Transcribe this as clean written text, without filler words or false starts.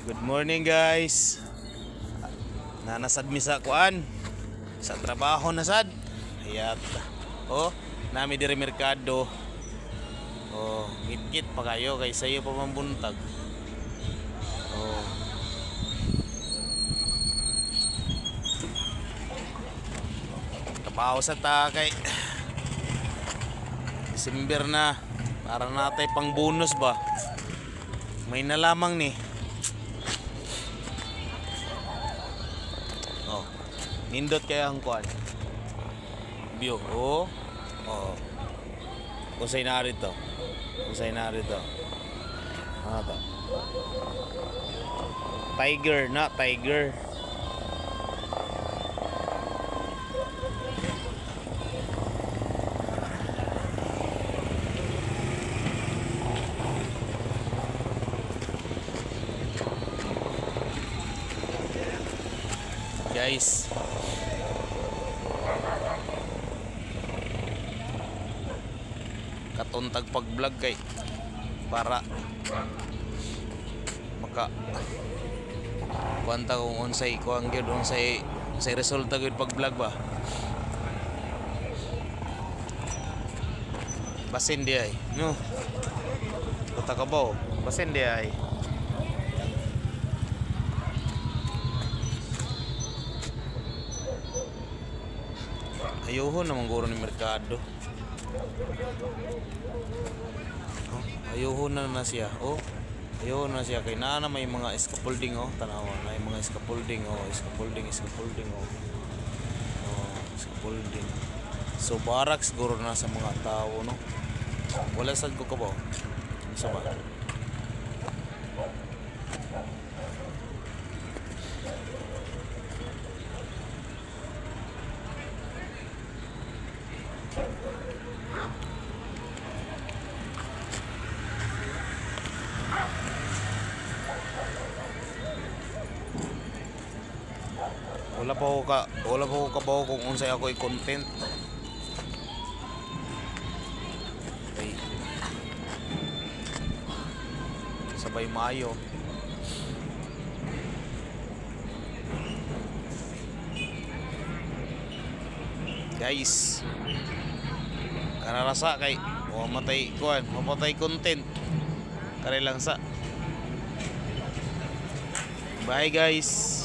Good morning guys. Nanasad mi sa kuan sa trabaho na sad. Hayat. Nami diri merkado. Git-git pa kayo kay sayo pa mambuntag. Trabaho sa ta kay December na. Para natay pang bonus ba. May nalamang ni. Nindot kaya ang kuan. View. Usay na rito. Ano to? Tiger, not tiger. Guys, katuntag pag vlog kay para maka kuanta kung unsay kuang gyud unsay resulta gyud pag vlog ba. Basin di ay no uta ka ba basin di ay ayuhon naman guro ni merkado. Ayuhon na siya. Ayuhon na siya kay naa na may mga scaffolding tanawa na yung mga scaffolding scaffolding. So barracks guro na sa mga tao no. Wala sad ko ba? Isa ba? Wala pa ko kabaw kung unsay ako i-content. Okay. Sabay maayo. Guys, kanarasa kay mamatay content. Kare lang sa. Bye guys.